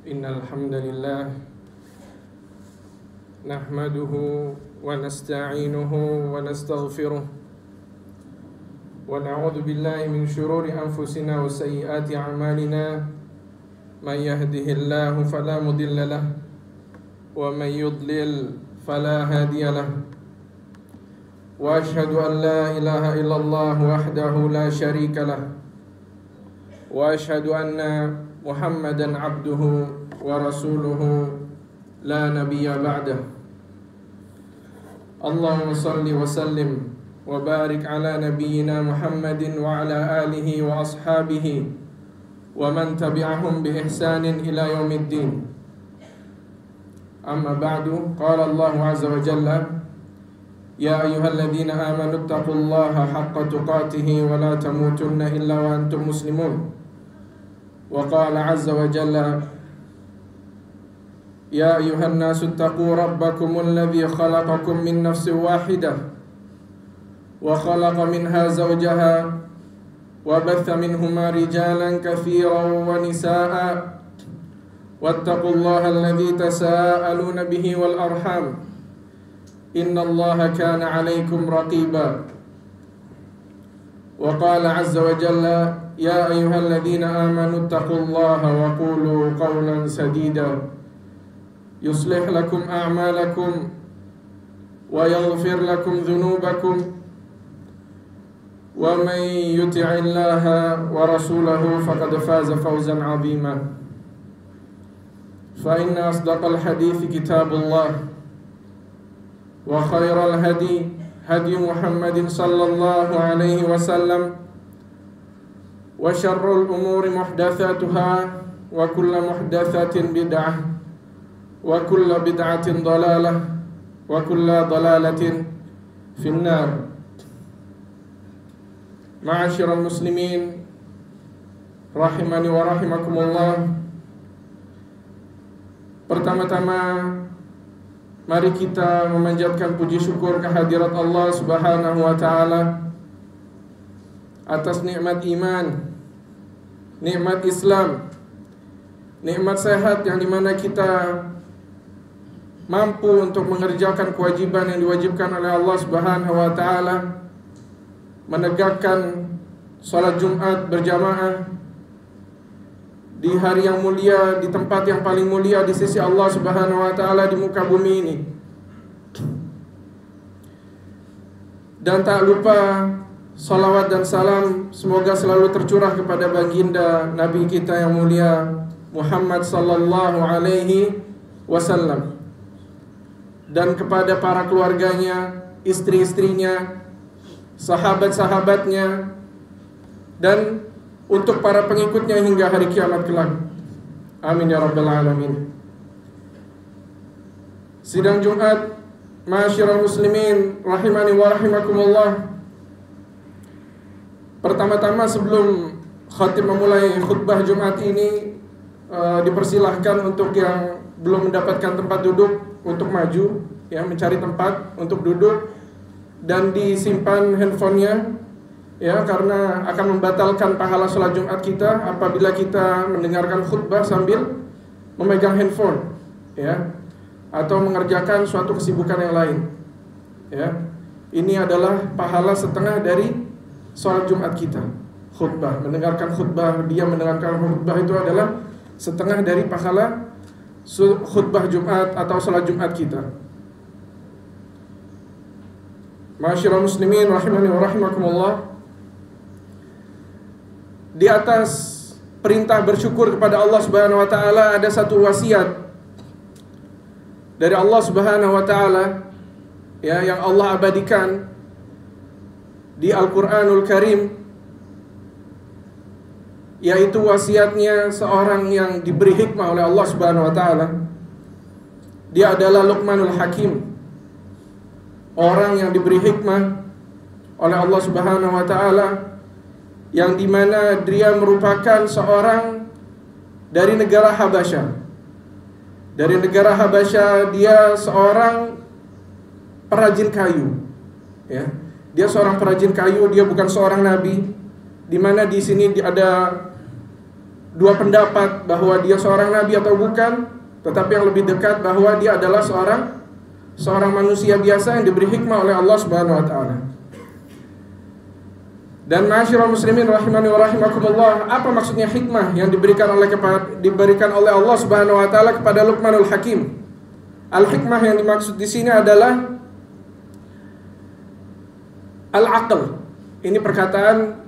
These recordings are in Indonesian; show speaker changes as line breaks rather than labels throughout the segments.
Innal hamdalillah nahmaduhu wa nasta'inuhu wa nastaghfiruh wa na'udzu billahi min shururi anfusina wa sayyiati a'malina may yahdihillahu fala mudilla lahu wa may yudlil fala hadiya lahu wa ashhadu an la ilaha illallah wahdahu la syarika lahu wa ashhadu anna Muhammadan abduhu wa rasuluhu la nabiyya ba'dah. Allahumma salli wa sallim wa barik ala nabiyyina Muhammadin wa ala alihi wa ashabihi wa man tabi'ahum bi ihsanin ila yaumiddin. Amma ba'du, qala Allah azza wa jalla ya ayyuhalladzina amanu taqullaha haqqa tuqatih wa la tamutunna illa wa antum muslimun. Wa qala azza wa jalla ya ayyuhan nasu taqu rabbakumul ladzi khalaqakum min nafsin wahidah wa khalaqa minha zawjaha wa batha minhuma rijalan katsiran wa nisaa'a wattaqullaha alladzi tasaaluna bihi wal arham innallaha kana 'alaykum raqiba. Wa qala azza wa jalla ya ayyuhalladzina amanu taqullaha wa qulu qawlan sadida yuslih lakum a'malakum wa yaghfir lakum dhunubakum wa man yuti'illaha wa rasulahu faqad faza fawzan 'azima. Fa inna asdaqal hadithi kitabullah wa khairal hadi hadi Muhammadin sallallahu alaihi wasallam wa syarrul umuri muhdatsatuha wa kullu muhdatsatin bid'ah wa kullu bid'atin dhalalah wa kullu dhalalatin finnar. Ma'asyiral muslimin rahimani wa rahimakumullah. Pertama-tama mari kita memanjatkan puji syukur kehadirat Allah Subhanahu wa taala atas nikmat iman, nikmat Islam, nikmat sehat yang dimana kita mampu untuk mengerjakan kewajiban yang diwajibkan oleh Allah Subhanahu wa taala, menegakkan salat Jumat berjamaah di hari yang mulia, di tempat yang paling mulia di sisi Allah Subhanahu wa taala di muka bumi ini. Dan tak lupa salawat dan salam semoga selalu tercurah kepada baginda Nabi kita yang mulia Muhammad sallallahu alaihi wasallam, dan kepada para keluarganya, istri-istrinya, sahabat-sahabatnya, dan untuk para pengikutnya hingga hari kiamat kelak. Amin ya rabbal alamin. Sidang Jumat, ma'asyiral muslimin rahimani wa rahimakumullah. Pertama-tama sebelum khatib memulai khutbah Jumat ini, dipersilahkan untuk yang belum mendapatkan tempat duduk untuk maju, ya, mencari tempat untuk duduk dan disimpan handphonenya, ya, karena akan membatalkan pahala sholat Jumat kita apabila kita mendengarkan khutbah sambil memegang handphone, ya, atau mengerjakan suatu kesibukan yang lain, ya. Ini adalah pahala setengah dari sholat Jumat kita. Khutbah, mendengarkan khutbah, dia mendengarkan khutbah itu adalah setengah dari pahala khutbah Jumat atau sholat Jumat kita. Ma'asyiral muslimin rahimani wa rahimakumullah. Di atas perintah bersyukur kepada Allah Subhanahu wa taala ada satu wasiat dari Allah Subhanahu wa taala, ya, yang Allah abadikan di Al-Qur'anul Karim, yaitu wasiatnya seorang yang diberi hikmah oleh Allah Subhanahu wa taala. dia adalah Luqmanul Hakim, orang yang diberi hikmah oleh Allah Subhanahu wa taala, yang dimana dia merupakan seorang dari negara Habasyah. Dari negara Habasyah, dia seorang perajin kayu. Ya, dia seorang perajin kayu, dia bukan seorang nabi. Di mana di sini ada dua pendapat bahwa dia seorang nabi atau bukan, tetapi yang lebih dekat bahwa dia adalah seorang manusia biasa yang diberi hikmah oleh Allah Subhanahu wa taala. Dan ma'asyiral muslimin rahimani wa rahimakumullah, apa maksudnya hikmah yang diberikan oleh Allah Subhanahu wa taala kepada Luqmanul Hakim? Al-hikmah yang dimaksud di sini adalah al-aql. Ini perkataan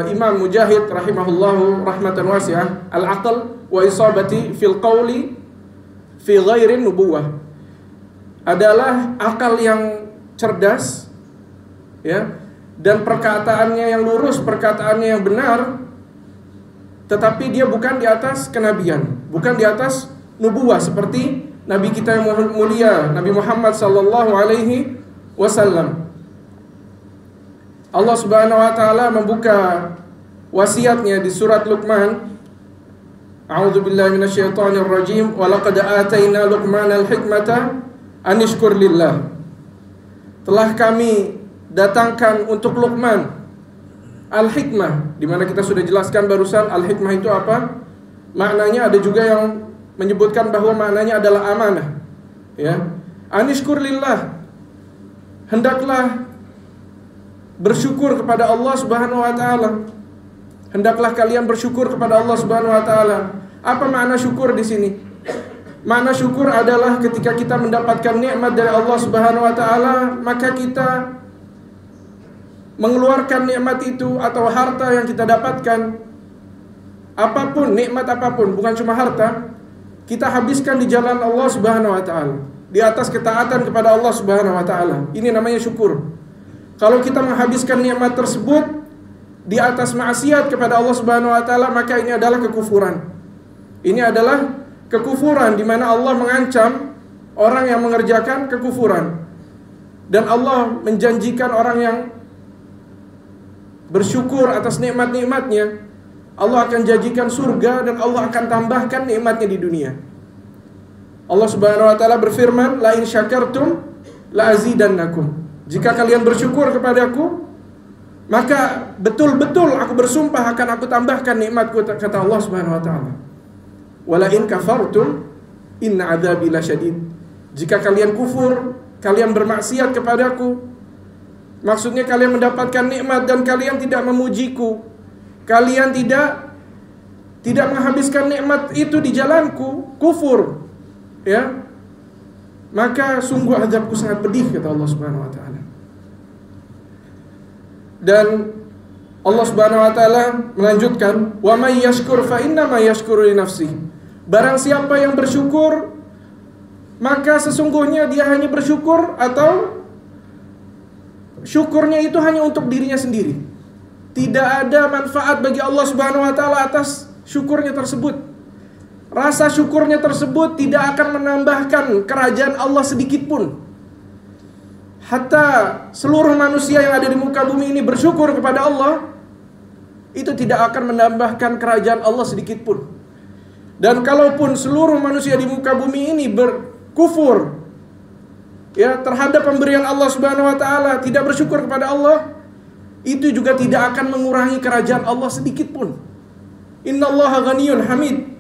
Imam Mujahid rahimahullahu rahmatan wasi'ah. Al-aql wa isabati fil qawli fi ghairin nubuwah, adalah akal yang cerdas, ya, dan perkataannya yang lurus, perkataannya yang benar, tetapi dia bukan di atas kenabian, bukan di atas nubuwah seperti Nabi kita yang mulia, Nabi Muhammad sallallahu alaihi wasallam. Allah Subhanahu wa taala membuka wasiatnya di surat Luqman. A'udzubillahi minasyaitonir rajim. Wa laqad ataina Luqmanal hikmata an ishkur lillah. Telah kami datangkan untuk Luqman al-hikmah, di mana kita sudah jelaskan barusan al-hikmah itu apa? Maknanya ada juga yang menyebutkan bahwa maknanya adalah amanah. Ya. An ishkur lillah. Hendaklah bersyukur kepada Allah Subhanahu wa taala. Hendaklah kalian bersyukur kepada Allah Subhanahu wa taala. Apa makna syukur di sini? Makna syukur adalah ketika kita mendapatkan nikmat dari Allah Subhanahu wa taala, maka kita mengeluarkan nikmat itu atau harta yang kita dapatkan, apapun, nikmat apapun, bukan cuma harta, kita habiskan di jalan Allah Subhanahu wa taala, di atas ketaatan kepada Allah Subhanahu wa taala. Ini namanya syukur. Kalau kita menghabiskan nikmat tersebut di atas maksiat kepada Allah Subhanahu wa taala, maka ini adalah kekufuran. Ini adalah kekufuran, di mana Allah mengancam orang yang mengerjakan kekufuran. Dan Allah menjanjikan orang yang bersyukur atas nikmat-nikmatnya, Allah akan janjikan surga dan Allah akan tambahkan nikmatnya di dunia. Allah Subhanahu wa taala berfirman, "La in syakartum la azidannakum." Jika kalian bersyukur kepadaku, maka betul-betul aku bersumpah akan aku tambahkan nikmatku, kata Allah Subhanahu wa taala. Wala in kafartum inna adzabi lasyadid. Jika kalian kufur, kalian bermaksiat kepadaku, maksudnya kalian mendapatkan nikmat dan kalian tidak memujiku, kalian tidak menghabiskan nikmat itu di jalanku, kufur, ya, maka sungguh azabku sangat pedih, kata Allah Subhanahu wa taala. Dan Allah Subhanahu wa taala melanjutkan, "Wa may yashkur fa inna ma yashkuru li nafsihi." Barang siapa yang bersyukur, maka sesungguhnya dia hanya bersyukur atau syukurnya itu hanya untuk dirinya sendiri. Tidak ada manfaat bagi Allah Subhanahu wa taala atas syukurnya tersebut. Rasa syukurnya tersebut tidak akan menambahkan kerajaan Allah sedikit pun. Hatta seluruh manusia yang ada di muka bumi ini bersyukur kepada Allah, itu tidak akan menambahkan kerajaan Allah sedikit pun. Dan kalaupun seluruh manusia di muka bumi ini berkufur, ya, terhadap pemberian Allah Subhanahu wa taala, tidak bersyukur kepada Allah, itu juga tidak akan mengurangi kerajaan Allah sedikit pun. Innallaha ghaniyyun hamid.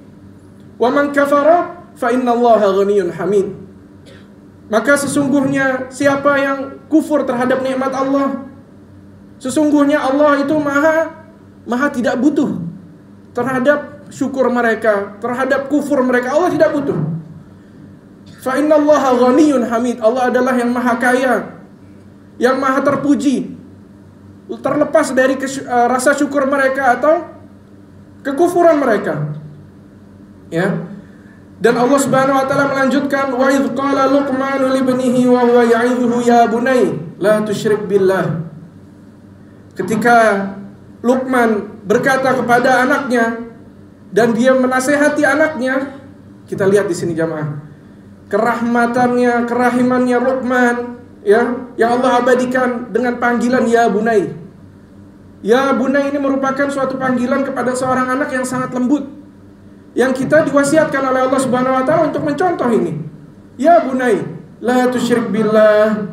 Wa man kafara fa innallaha ghaniyyun hamid. Maka sesungguhnya siapa yang kufur terhadap nikmat Allah, sesungguhnya Allah itu maha tidak butuh terhadap syukur mereka, terhadap kufur mereka. Allah tidak butuh. Fa innallaha ghaniyyun hamid. Allah adalah yang maha kaya, yang maha terpuji, terlepas dari rasa syukur mereka atau kekufuran mereka. Ya. Dan Allah Subhanahu wa taala melanjutkan, "Wa idz qala Luqmanu li ibnihi wa huwa ya'idhuhu ya bunay la tusyrik billah." Ketika Luqman berkata kepada anaknya dan dia menasehati anaknya, kita lihat di sini jamaah. kerahmatannya, kerahimannya Luqman, ya, yang Allah abadikan dengan panggilan ya bunai. Ya bunai ini merupakan suatu panggilan kepada seorang anak yang sangat lembut, yang kita diwasiatkan oleh Allah Subhanahu wa taala untuk mencontoh ini. Ya bunai, la tusyrik billah.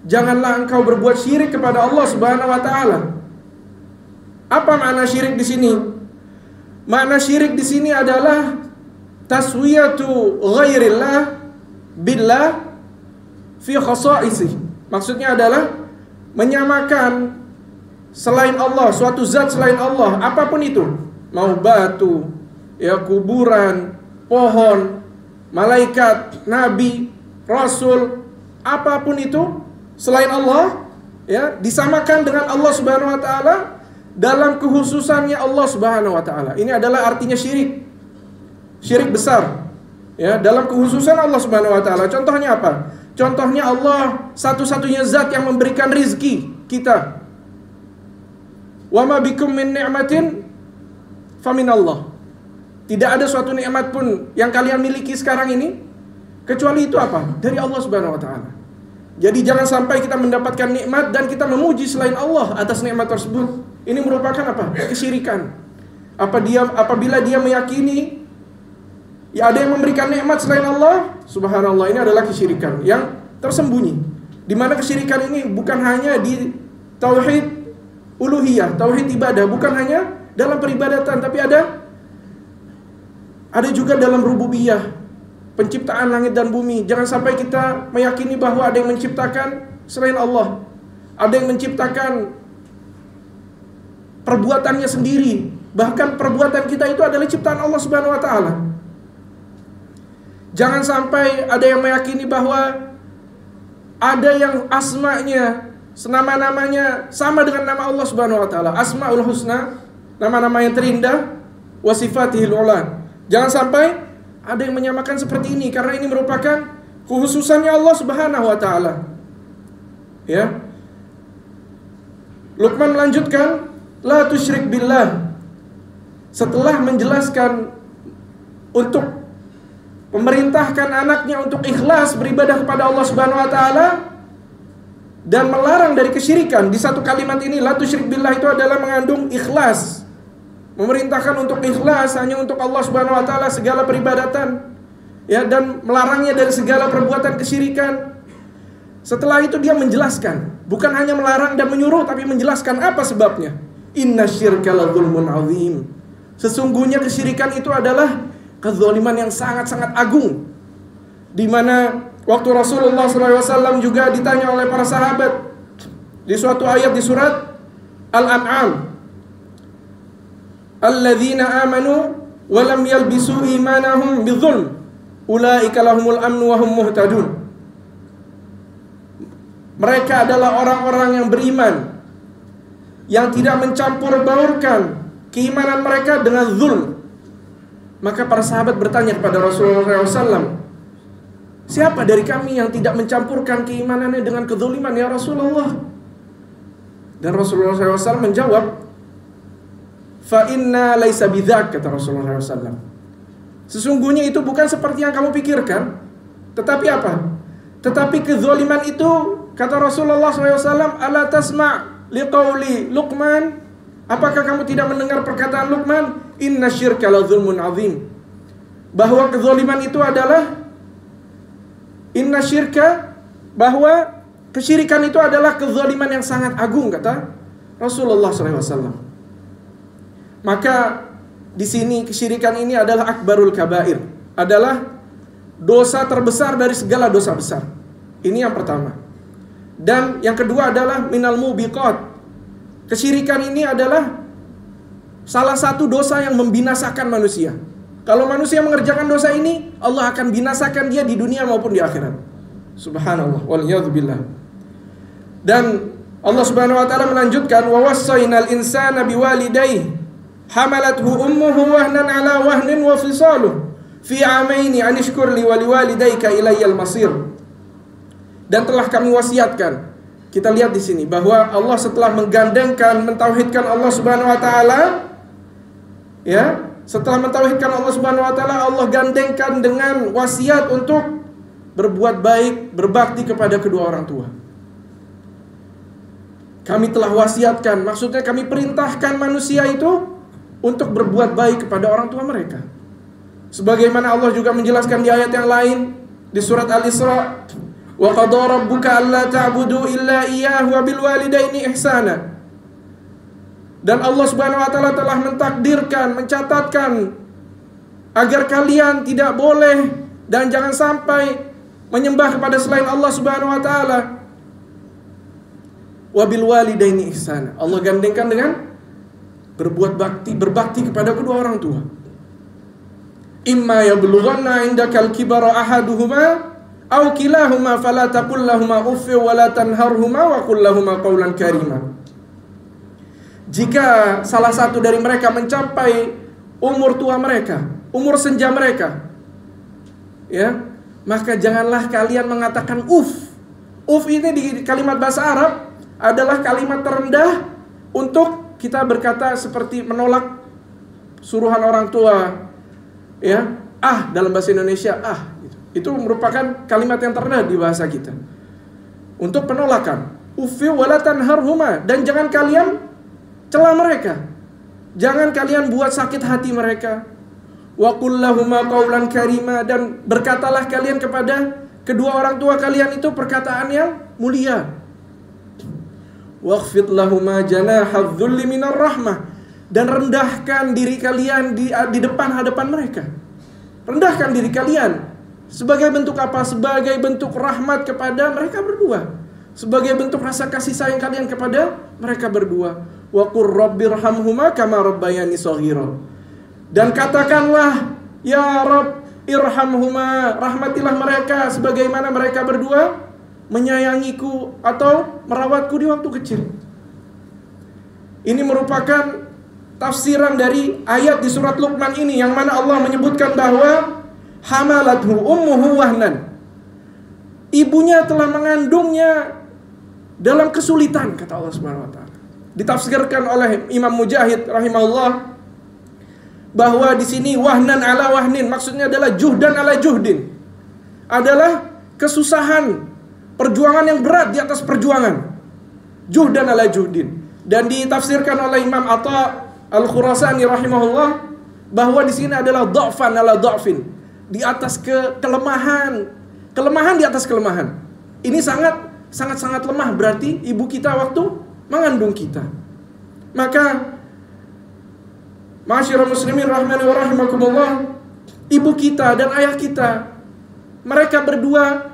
Janganlah engkau berbuat syirik kepada Allah Subhanahu wa taala. Apa makna syirik di sini? Makna syirik di sini adalah taswiyatu ghairillah billah fi khasaisih. Maksudnya adalah menyamakan selain Allah, suatu zat selain Allah, apapun itu, mau batu, ya, kuburan, pohon, malaikat, nabi, rasul, apapun itu selain Allah, ya, disamakan dengan Allah Subhanahu wa taala dalam kekhususannya Allah Subhanahu wa taala. Ini adalah artinya syirik. Syirik besar. Ya, dalam kekhususan Allah Subhanahu wa taala. Contohnya apa? Contohnya Allah satu-satunya zat yang memberikan rizki kita. Wa ma bikum min ni'matin faminallah. Tidak ada suatu nikmat pun yang kalian miliki sekarang ini kecuali itu apa? Dari Allah Subhanahu wa taala. Jadi jangan sampai kita mendapatkan nikmat dan kita memuji selain Allah atas nikmat tersebut. Ini merupakan apa? Kesyirikan. Apabila dia meyakini ya ada yang memberikan nikmat selain Allah, subhanallah, ini adalah kesyirikan yang tersembunyi. Di mana kesyirikan ini bukan hanya di tauhid uluhiyah, tauhid ibadah, bukan hanya dalam peribadatan, tapi ada juga dalam rububiyah, penciptaan langit dan bumi. Jangan sampai kita meyakini bahwa ada yang menciptakan selain Allah, ada yang menciptakan perbuatannya sendiri. Bahkan perbuatan kita itu adalah ciptaan Allah Subhanahu wa taala. Jangan sampai ada yang meyakini bahwa ada yang asma'nya, nama-namanya sama dengan nama Allah Subhanahu wa taala. Asmaul Husna, nama-nama yang terindah, wa sifatihil ula. Jangan sampai ada yang menyamakan seperti ini, karena ini merupakan kekhususannya Allah Subhanahu wa taala. Ya. Luqman melanjutkan, la tusyrik billah. Setelah menjelaskan untuk memerintahkan anaknya untuk ikhlas beribadah kepada Allah Subhanahu wa taala dan melarang dari kesyirikan. Di satu kalimat ini, la tusyrik billah, itu adalah mengandung ikhlas. Memerintahkan untuk ikhlas hanya untuk Allah Subhanahu wa taala segala peribadatan, ya, dan melarangnya dari segala perbuatan kesyirikan. Setelah itu dia menjelaskan, bukan hanya melarang dan menyuruh, tapi menjelaskan apa sebabnya. Innasyirka ladzulmun azim. Sesungguhnya kesyirikan itu adalah kezaliman yang sangat-sangat agung. Di mana waktu Rasulullah SAW juga ditanya oleh para sahabat di suatu ayat di surat Al-An'am, alladzina amanu wa lam yalbisu imanahum bidzulm ulaika lahumul amnu wa hum muhtadun. Mereka adalah orang-orang yang beriman, yang tidak mencampur baurkan keimanan mereka dengan zulm. Maka para sahabat bertanya kepada Rasulullah SAW, siapa dari kami yang tidak mencampurkan keimanannya dengan kezuliman, ya Rasulullah? Dan Rasulullah SAW menjawab, fa inna laisa bidzak, kata Rasulullah SAW. Sesungguhnya itu bukan seperti yang kamu pikirkan. Tetapi apa? Tetapi kezaliman itu, kata Rasulullah SAW, ala tasma' liqauli Luqman, apakah kamu tidak mendengar perkataan Luqman? Inna syirka la zulmun azim. Bahwa kezaliman itu adalah inna syirka, bahwa kesyirikan itu adalah kezaliman yang sangat agung, kata Rasulullah SAW. Maka di sini kesyirikan ini adalah akbarul kabair, adalah dosa terbesar dari segala dosa besar. Ini yang pertama. Dan yang kedua adalah minal mubiqat. Kesyirikan ini adalah salah satu dosa yang membinasakan manusia. Kalau manusia mengerjakan dosa ini, Allah akan binasakan dia di dunia maupun di akhirat. Subhanallah, waliyadzubillah. Dan Allah Subhanahu wa taala melanjutkan, wa wassaynal insana biwalidayhi hamalathu ummuhu wahnan ala wahnin wa fisaluhu fi amaini an ishkur li wa liwalidayka ilayyal masir. Dan telah kami wasiatkan. Kita lihat di sini bahwa Allah setelah menggandengkan, mentauhidkan Allah Subhanahu wa taala, ya, setelah mentauhidkan Allah Subhanahu wa taala, Allah gandengkan dengan wasiat untuk berbuat baik, berbakti kepada kedua orang tua. Kami telah wasiatkan, maksudnya kami perintahkan manusia itu untuk berbuat baik kepada orang tua mereka. Sebagaimana Allah juga menjelaskan di ayat yang lain di surat Al-Isra, wa qadara rabbuka alla ta'budu illa iyyahu wa bil walidaini ihsana. Dan Allah Subhanahu wa taala telah mentakdirkan, mencatatkan agar kalian tidak boleh dan jangan sampai menyembah kepada selain Allah Subhanahu wa taala. Wabil walidaini ihsana. Allah gandengkan dengan berbuat berbakti kepada kedua orang tua. Imma yablughanna indakal kibara ahaduhuma aw kilahuma fala taqul lahumu uff wa la tanharhuma wa qul lahumu qawlan karima. Jika salah satu dari mereka mencapai umur tua mereka, umur senja mereka, ya, maka janganlah kalian mengatakan uff. Uff ini di kalimat bahasa Arab adalah kalimat terendah untuk kita berkata seperti menolak suruhan orang tua, ya, dalam bahasa Indonesia gitu. Itu merupakan kalimat yang terendah di bahasa kita untuk penolakan. Uffi wala tanharhuma, dan jangan kalian cela mereka, jangan kalian buat sakit hati mereka. Wa qul lahuma qawlan karima, dan berkatalah kalian kepada kedua orang tua kalian itu perkataan yang mulia. Wakhfid lahuma janahadz dzulli minar rahmah, dan rendahkan diri kalian di depan hadapan mereka. Rendahkan diri kalian sebagai bentuk apa? Sebagai bentuk rahmat kepada mereka berdua, sebagai bentuk rasa kasih sayang kalian kepada mereka berdua. Wa qur rabbirhamhuma kama rabbayani shaghira, dan katakanlah, ya Rabb, irhamhuma, rahmatilah mereka sebagaimana mereka berdua menyayangiku atau merawatku di waktu kecil. Ini merupakan tafsiran dari ayat di surat Luqman ini, yang mana Allah menyebutkan bahwa hamalathu ummuhu wahnan, ibunya telah mengandungnya dalam kesulitan, kata Allah Subhanahu wa taala. Ditafsirkan oleh Imam Mujahid rahimahullah bahwa di sini wahnan ala wahnin maksudnya adalah juhdan ala juhdin, adalah kesusahan, perjuangan yang berat di atas perjuangan. Juhdan ala juhdin. Dan ditafsirkan oleh Imam Atha Al-Khurasani rahimahullah bahwa di sini adalah dha'fan ala dha'fin, di atas kelemahan, kelemahan di atas kelemahan. Ini sangat lemah berarti ibu kita waktu mengandung kita. Maka ma'asyiral muslimin rahimani wa rahimakumullah, ibu kita dan ayah kita, mereka berdua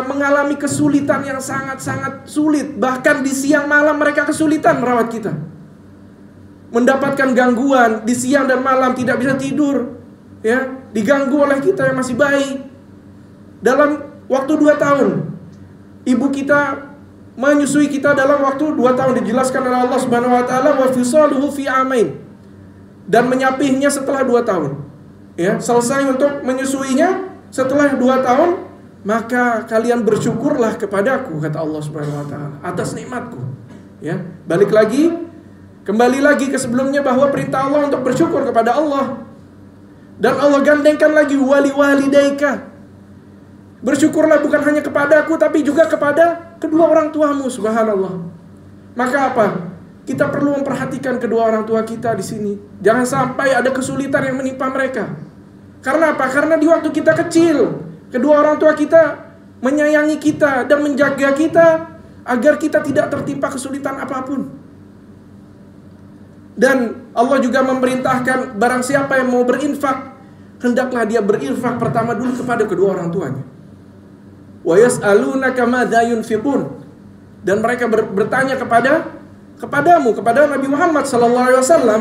mengalami kesulitan yang sangat-sangat sulit. Bahkan di siang malam mereka kesulitan merawat kita, mendapatkan gangguan di siang dan malam, tidak bisa tidur, ya, diganggu oleh kita yang masih bayi. Dalam waktu 2 tahun ibu kita menyusui kita dalam waktu 2 tahun, dijelaskan oleh Allah Subhanahu wa taala wa fisaluhu fi amain, dan menyapihnya setelah 2 tahun. Ya, selesai untuk menyusuinya setelah 2 tahun, maka kalian bersyukurlah kepadaku, kata Allah Subhanahu wa taala, atas nikmatku. Ya, kembali lagi ke sebelumnya bahwa perintah Allah untuk bersyukur kepada Allah. Dan Allah gandengkan lagi wali walidaika. Bersyukurlah bukan hanya kepadaku tapi juga kepada kedua orang tuamu, subhanallah. Maka apa? Kita perlu memperhatikan kedua orang tua kita di sini. Jangan sampai ada kesulitan yang menimpa mereka. Karena apa? Karena di waktu kita kecil, kedua orang tua kita menyayangi kita dan menjaga kita agar kita tidak tertimpa kesulitan apapun. Dan Allah juga memerintahkan barang siapa yang mau berinfak, hendaklah dia berinfak pertama dulu kepada kedua orang tuanya. Wa yas'alunaka madza yunfiqun, dan mereka bertanya kepadamu, kepada Nabi Muhammad sallallahu alaihi wasallam,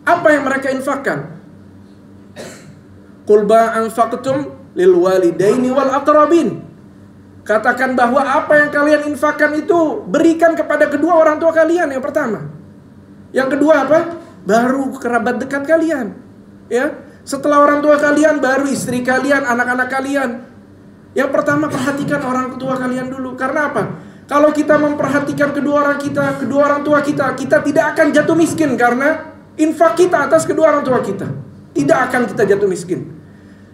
apa yang mereka infakkan? Qul ba anfaqtum lil walidaini wal aqrabin. Katakan bahwa apa yang kalian infakkan itu berikan kepada kedua orang tua kalian yang pertama. Yang kedua apa? Baru kerabat dekat kalian. Ya, setelah orang tua kalian baru istri kalian, anak-anak kalian. Yang pertama perhatikan orang tua kalian dulu. Karena apa? Kalau kita memperhatikan kedua orang tua kita, kita tidak akan jatuh miskin karena infak kita atas kedua orang tua kita. Tidak akan kita jatuh miskin.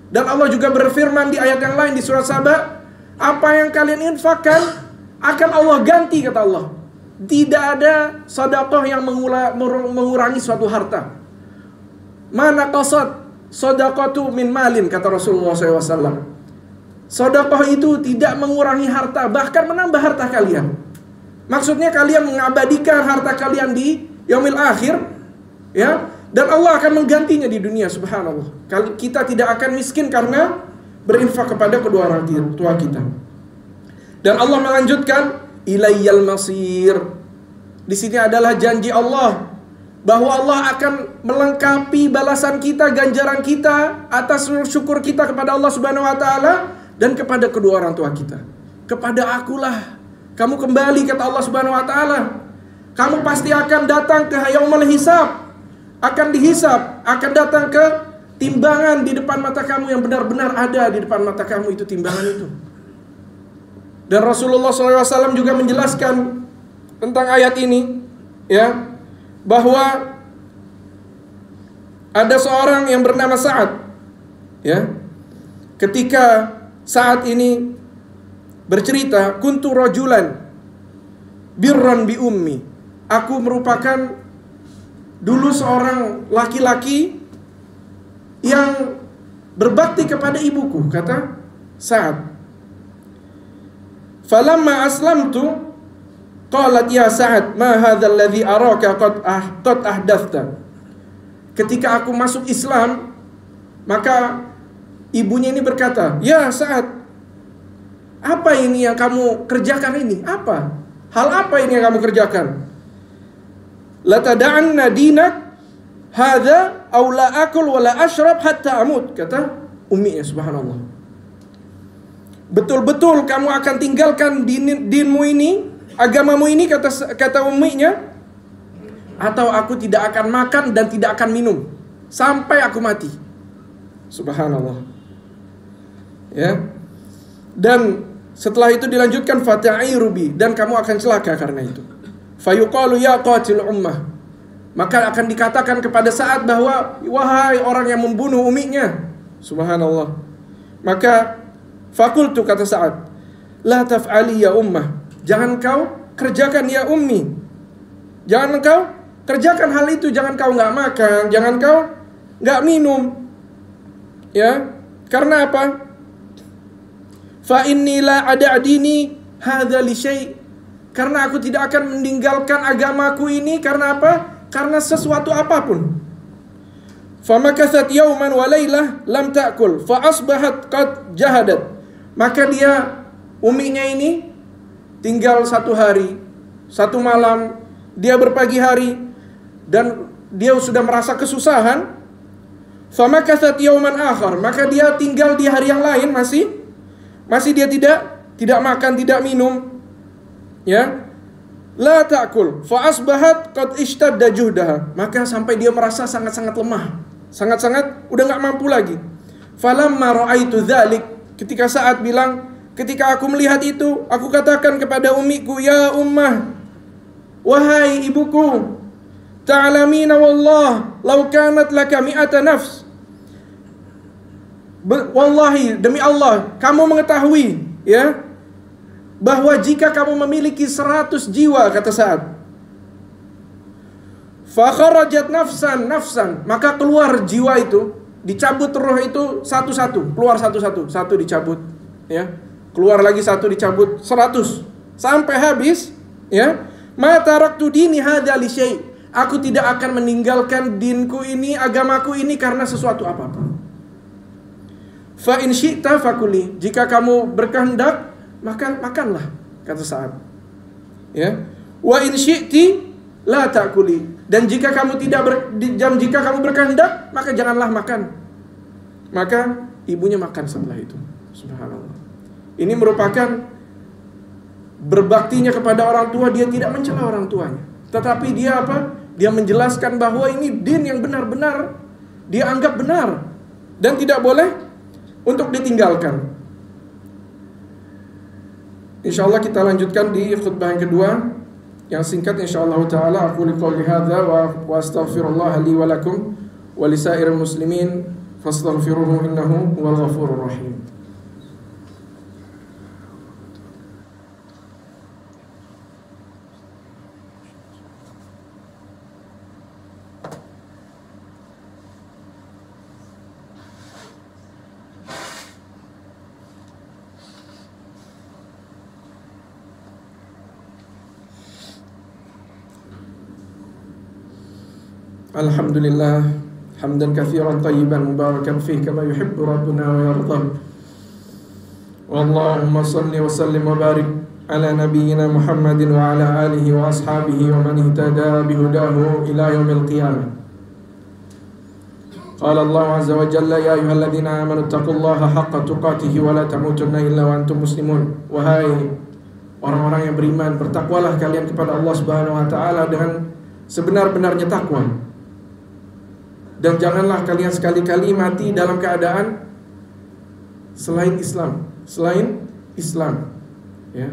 Dan Allah juga berfirman di ayat yang lain di surat Saba, apa yang kalian infakkan akan Allah ganti, kata Allah. Tidak ada sedekah yang mengurangi suatu harta. Mana qasad sedekatu min malin, kata Rasulullah SAW. Sedekah itu tidak mengurangi harta, bahkan menambah harta kalian. Maksudnya kalian mengabadikan harta kalian di yaumil akhir, ya, dan Allah akan menggantinya di dunia, subhanallah. Kita tidak akan miskin karena berinfak kepada kedua orang tua kita. Dan Allah melanjutkan, ilayyal masir. Di sini adalah janji Allah bahwa Allah akan melengkapi balasan kita, ganjaran kita atas syukur kita kepada Allah Subhanahu wa taala dan kepada kedua orang tua kita. Kepada akulah kamu kembali, kata Allah Subhanahu wa taala. Kamu pasti akan datang ke yaumul hisab. Akan dihisab, akan datang ke timbangan di depan mata kamu yang benar-benar ada di depan mata kamu, itu timbangan itu. Dan Rasulullah SAW juga menjelaskan tentang ayat ini, ya, bahwa ada seorang yang bernama Sa'ad, ya. Ketika Sa'ad ini bercerita, kuntu rajulan birran bi ummi. Aku merupakan dulu seorang laki-laki yang berbakti kepada ibuku, kata Sa'ad. Falamma aslamtu qalat ya Sa'ad ma hadzal ladzi araka qad ahdathta. Ketika aku masuk Islam, maka ibunya ini berkata, ya Sa'ad, apa ini yang kamu kerjakan ini? Apa? Hal apa ini yang kamu kerjakan? La tada'anna dinak hadza aw la akul wa la ashrab hatta amut, kata umminya, subhanallah. Betul-betul kamu akan tinggalkan dinmu ini, agamamu ini, kata umminya, atau aku tidak akan makan dan tidak akan minum sampai aku mati. Subhanallah. Ya. Dan setelah itu dilanjutkan fata'iru bi, dan kamu akan celaka karena itu. Fayuqalu ya qatil ummah. Maka akan dikatakan kepada Sa'ad bahwa wahai orang yang membunuh umminya. Subhanallah. Maka fakultu, kata Sa'ad, la taf'ali ya ummah. Jangan kau kerjakan ya ummi. Jangan kau kerjakan hal itu. Jangan kau nggak makan, jangan kau nggak minum. Ya, karena apa? Fa inni la ada'dini hadza li syai'. Karena aku tidak akan meninggalkan agamaku ini karena apa? Karena sesuatu apapun. Famakathat yawman wa lailah lam ta'kul fa asbahat qad jahadat. Maka dia, umminya ini, tinggal satu hari, satu malam, dia berpagi hari, dan dia sudah merasa kesusahan. Famakathat yawman akhar. Maka dia tinggal di hari yang lain, masih dia tidak makan, tidak minum, ya. La ta'kul fa asbahat qad ishtadda juhdaha. Maka sampai dia merasa sangat-sangat lemah, sangat-sangat udah enggak mampu lagi. Falamma ra'aitu dzalik, ketika Sa'ad bilang, ketika aku melihat itu, aku katakan kepada ummiku, ya ummah, wahai ibuku, ta'lamina wallah law kanat laka mi'ata nafs. Wallahi, demi Allah, kamu mengetahui, ya, bahwa jika kamu memiliki 100 jiwa, kata Sa'ad, fa kharajat nafsan, maka keluar jiwa itu, dicabut roh itu satu-satu, keluar satu-satu, satu dicabut, ya, keluar lagi satu dicabut, 100 sampai habis, ya. Ma taraktu dini hadza li syai'. Aku tidak akan meninggalkan dinku ini, agamaku ini karena sesuatu apapun. Fa in syi'ta fakuli. Jika kamu berkehendak, maka makanlah, kata Sa'ad. Ya. Wa in syi'ti la ta'kuli. Dan jika kamu jika kamu berkehendak, maka janganlah makan. Maka ibunya makan setelah itu. Subhanallah. Ini merupakan berbaktinya kepada orang tua. Dia tidak mencela orang tuanya, tetapi dia apa? Dia menjelaskan bahwa ini din yang benar-benar dia anggap benar dan tidak boleh untuk ditinggalkan. Insyaallah kita lanjutkan di khutbah yang kedua yang singkat insyaallah taala. Aku qouli hadza wa astaghfirullah li wa lakum wa lisairil muslimin fastaghfiruhu innahu huwal ghafurur rahim. Alhamdulillah hamdan katsiran thayyiban mubarakan fihi kama yuhibbu rabbuna wa yarda. Wallahumma shalli wa sallim wa barik ala nabiyyina Muhammadin wa ala alihi wa ashabihi wa man ihtada bihudahu ila yaumil qiyamah. Qala Allah azza wa jalla ya ayyuhalladzina amanu taqullaha haqqa tuqatih wa la tamutunna illa wa antum muslimun. Wahai orang-orang yang beriman, bertakwalah kalian kepada Allah Subhanahu wa taala dengan sebenar-benarnya takwa. Dan janganlah kalian sekali-kali mati dalam keadaan selain Islam, ya.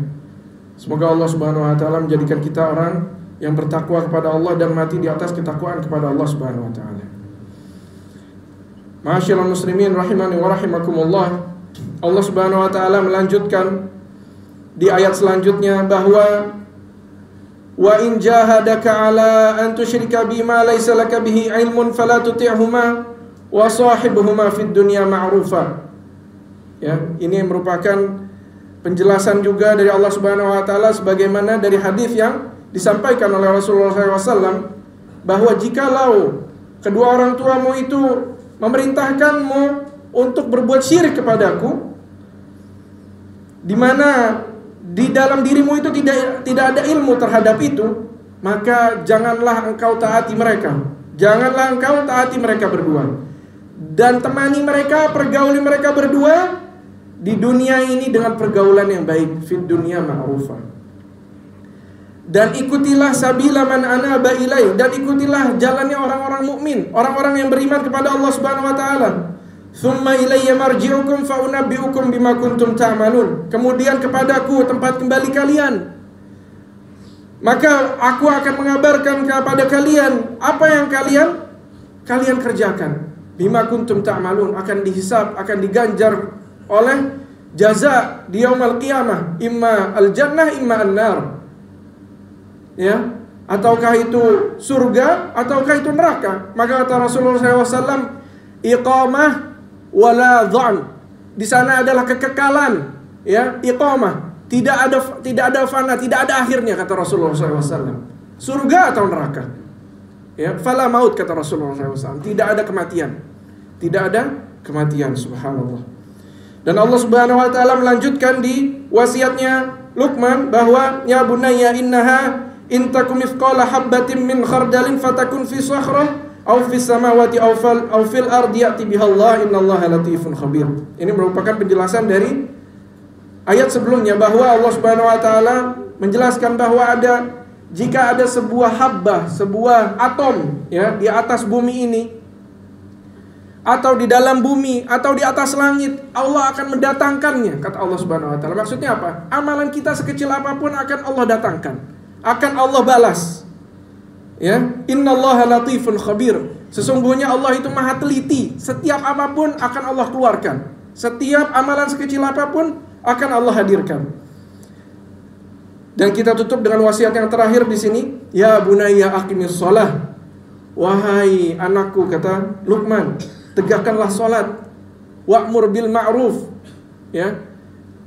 Semoga Allah Subhanahu wa taala menjadikan kita orang yang bertakwa kepada Allah dan mati di atas ketakwaan kepada Allah Subhanahu wa taala. Ma'asyiral muslimin rahimani wa rahimakumullah. Allah Subhanahu wa taala melanjutkan di ayat selanjutnya bahwa wa in jahadaka ala an tusyrika bima laysa laka bihi ilmun fala tuti'huma wa sahibuhuma fid dunya ma'rufa. Ya, ini merupakan penjelasan juga dari Allah Subhanahu wa taala sebagaimana dari hadis yang disampaikan oleh Rasulullah SAW bahwa jikalau kedua orang tuamu itu memerintahkanmu untuk berbuat syirik kepadaku, di mana di dalam dirimu itu tidak ada ilmu terhadap itu, maka janganlah engkau taati mereka. Janganlah engkau taati mereka berdua. Dan temani mereka, pergauli mereka berdua di dunia ini dengan pergaulan yang baik, fid dunya ma'rufa. Dan ikutilah sabila man anaba ilai, dan ikutilah jalannya orang-orang mukmin, orang-orang yang beriman kepada Allah Subhanahu wa taala. Tsumma ilayya marji'ukum fa unabbi'ukum bima kuntum ta'malun. Kemudian kepadaku tempat kembali kalian, maka aku akan mengabarkan kepada kalian apa yang kalian kerjakan. Bima kuntum ta'malun, akan dihisab, akan diganjar oleh jaza di yaumil qiyamah, imma al-jannah imma an-nar. Ya, ataukah itu surga ataukah itu neraka. Maka kata Rasulullah SAW, iqamah wala dha'n. Di sana adalah kekekalan, ya, iqamah. Tidak ada fana, tidak ada akhirnya kata Rasulullah SAW. Surga atau neraka. Ya, fala maut kata Rasulullah SAW. Tidak ada kematian. Tidak ada kematian, subhanallah. Dan Allah Subhanahu wa taala melanjutkan di wasiatnya Luqman bahwa ya bunayya innaha in takum mithqala habbatin min khardalin fatakun fi sakhrah aw fis samawati aw fil ardi ya'ti bihallah innallaha latifun khabir. Ini merupakan penjelasan dari ayat sebelumnya bahwa Allah Subhanahu wa taala menjelaskan bahwa jika ada sebuah habbah, sebuah atom, ya, di atas bumi ini atau di dalam bumi atau di atas langit, Allah akan mendatangkannya kata Allah Subhanahu wa taala. Maksudnya apa? Amalan kita sekecil apapun akan Allah datangkan, akan Allah balas. Ya, innallaha latifun khabir. Sesungguhnya Allah itu maha teliti. Setiap apapun akan Allah keluarkan. Setiap amalan sekecil apapun akan Allah hadirkan. Dan kita tutup dengan wasiat yang terakhir di sini, ya bunayya aqimis shalah. Wahai anakku kata Luqman, tegakkanlah salat. Wa'mur bil ma'ruf. Ya.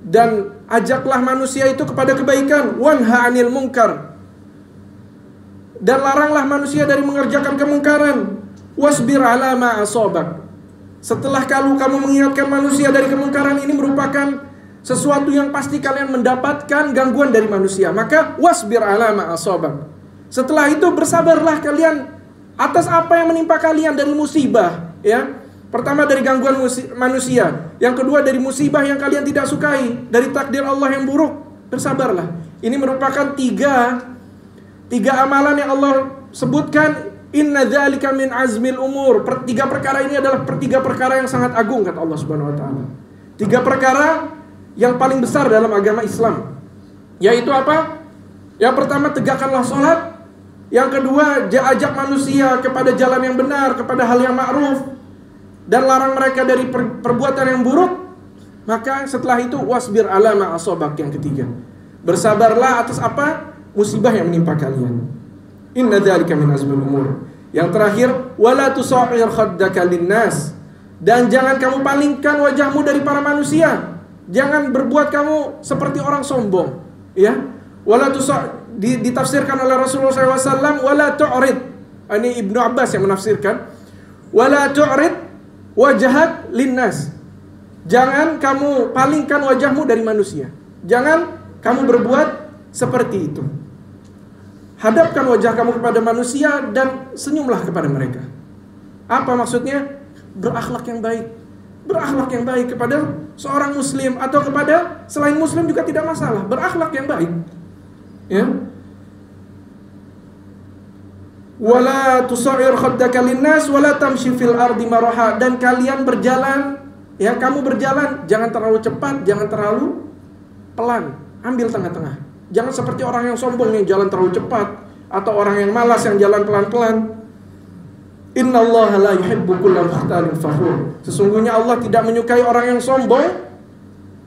Dan ajaklah manusia itu kepada kebaikan, wanha 'anil munkar. Dan laranglah manusia dari mengerjakan kemungkaran. Wasbir 'ala ma asabak. Setelah kamu mengingatkan manusia dari kemungkaran, ini merupakan sesuatu yang pasti kalian mendapatkan gangguan dari manusia. Maka wasbir 'ala ma asabak. Setelah itu bersabarlah kalian atas apa yang menimpa kalian dari musibah, ya. Pertama dari gangguan manusia, yang kedua dari musibah yang kalian tidak sukai, dari takdir Allah yang buruk. Bersabarlah. Ini merupakan tiga amalan yang Allah sebutkan, inna dzalika min azmil umur. Tiga perkara ini adalah tiga perkara yang sangat agung kata Allah Subhanahu wa taala. Tiga perkara yang paling besar dalam agama Islam. Yaitu apa? Yang pertama, tegakkanlah salat. Yang kedua, ajak manusia kepada jalan yang benar, kepada hal yang ma'ruf. dan larang mereka dari perbuatan yang buruk, maka setelah itu wasbir ala ma asabak, yang ketiga, bersabarlah atas apa? Musibah yang menimpa kalian. Inna dzalika min azmil umur. Yang terakhir, wala tusa'ir khaddaka linnas, dan jangan kamu palingkan wajahmu dari para manusia. Jangan berbuat kamu seperti orang sombong, ya. Wala ditafsirkan oleh Rasulullah SAW, wala tu'rid. Ini Ibnu Abbas yang menafsirkan, wala tu'rid wajhak linnas. Jangan kamu palingkan wajahmu dari manusia. Jangan kamu berbuat seperti itu. Hadapkan wajah kamu kepada manusia dan senyumlah kepada mereka. Apa maksudnya? Berakhlak yang baik. Berakhlak yang baik kepada seorang muslim atau kepada selain muslim juga tidak masalah. Berakhlak yang baik. Ya. Wala tusa'ir khaddaka linnas wala tamshi fil ardi maraha, dan kalian berjalan, ya, kamu berjalan jangan terlalu cepat, jangan terlalu pelan, ambil tengah-tengah. Jangan seperti orang yang sombong yang jalan terlalu cepat, atau orang yang malas yang jalan pelan-pelan. Innallaha la yuhibbu kulla mukhtalin fakhur. Sesungguhnya Allah tidak menyukai orang yang sombong,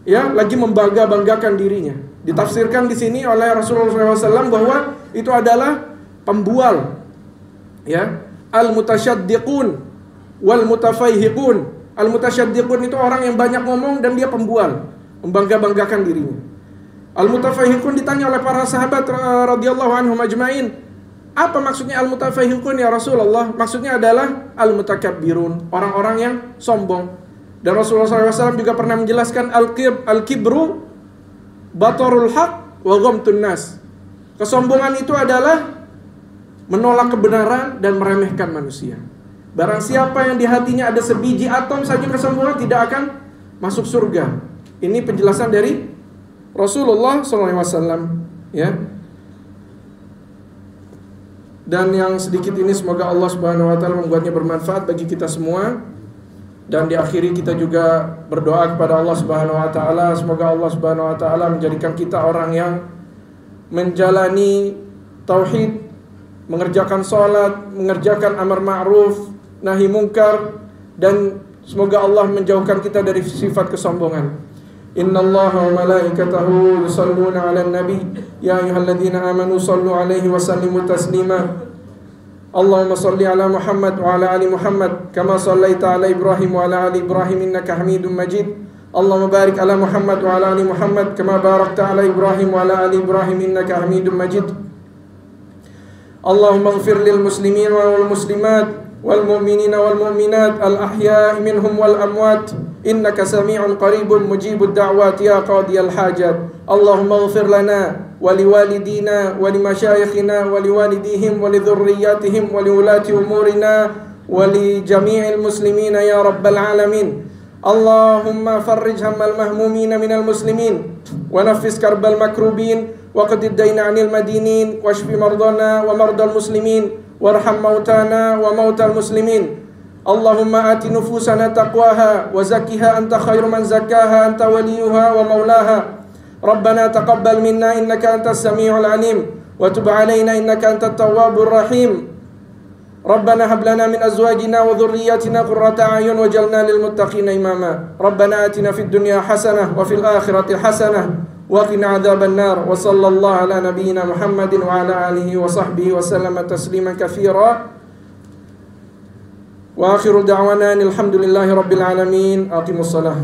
ya, lagi membangga-banggakan dirinya. Ditafsirkan di sini oleh Rasulullah SAW bahwa itu adalah pembual, ya, al-mutasyaddiqun wal mutafaihiqun. Al-mutasyaddiqun itu orang yang banyak ngomong dan dia pembual, membangga-banggakan dirinya. Al-mutafaihiqun ditanya oleh para sahabat radhiyallahu anhum ajmain, apa maksudnya al-mutafaihiqun ya Rasulullah? Maksudnya adalah al-mutakabbirun, orang-orang yang sombong. Dan Rasulullah SAW juga pernah menjelaskan al-kibru batarul haq wa ghamtun nas. Kesombongan itu adalah menolak kebenaran dan meremehkan manusia. Barang siapa yang di hatinya ada sebiji atom saja kesombongan, tidak akan masuk surga. Ini penjelasan dari Rasulullah SAW, ya. Dan yang sedikit ini semoga Allah Subhanahu wa taala membuatnya bermanfaat bagi kita semua. Dan di akhiri kita juga berdoa kepada Allah Subhanahu wa taala, semoga Allah Subhanahu wa taala menjadikan kita orang yang menjalani tauhid, mengerjakan salat, mengerjakan amar ma'ruf, nahi mungkar, dan semoga Allah menjauhkan kita dari sifat kesombongan. Innallaha wa malaikatahu yusalluna 'alan nabi ya ayyuhalladzina amanu sallu 'alaihi wa sallimu taslima. Allahumma salli 'ala Muhammad wa 'ala ali Muhammad kama shallaita 'ala Ibrahim wa 'ala ali Ibrahim innaka Hamidum Majid. Allahumma barik 'ala Muhammad wa 'ala ali Muhammad kama barakta 'ala Ibrahim wa 'ala ali Ibrahim innaka Hamidum Majid. Allahumma ighfir lil muslimin wal muslimat wal mu'minina wal mu'minat al ahya'i minhum wal amwat innaka sami'un qaribun mujibud da'wat ya qadiyal hajat. Allahumma ighfir lana wa liwalidina wa limasyayikhina wa liwalidihim wa lidhurriyyatihim wa liulati umurina wa li jami'il muslimina ya rabbal alamin. Allahumma farrij hammal mahmumina minal muslimin wa naffis karbal makrubin wa qadid dayna 'anil madinin washfi mardana wa mardal muslimin warham mautana wa mautal muslimin. Allahumma ati nufusana taqwaha wa zakkiha anta khairu man zakkaha anta waliyuha wa maulaha. Rabbana taqabbal minna innaka antas samiul alim wa tub alaina innaka antat tawwabur rahim. Rabbana hab lana min azwajina wa dhurriyyatina qurrata a'yun waj'alna lil muttaqina imama. Rabbana atina fid dunya hasanah wa fil akhirati hasanah wa qina adzaban nar. Wa sallallahu ala nabiyyina Muhammadin wa ala alihi wa sahbihi wa sallama tasliman katsira. Wa akhiru da'wana alhamdulillahi rabbil alamin. Aqimus salah.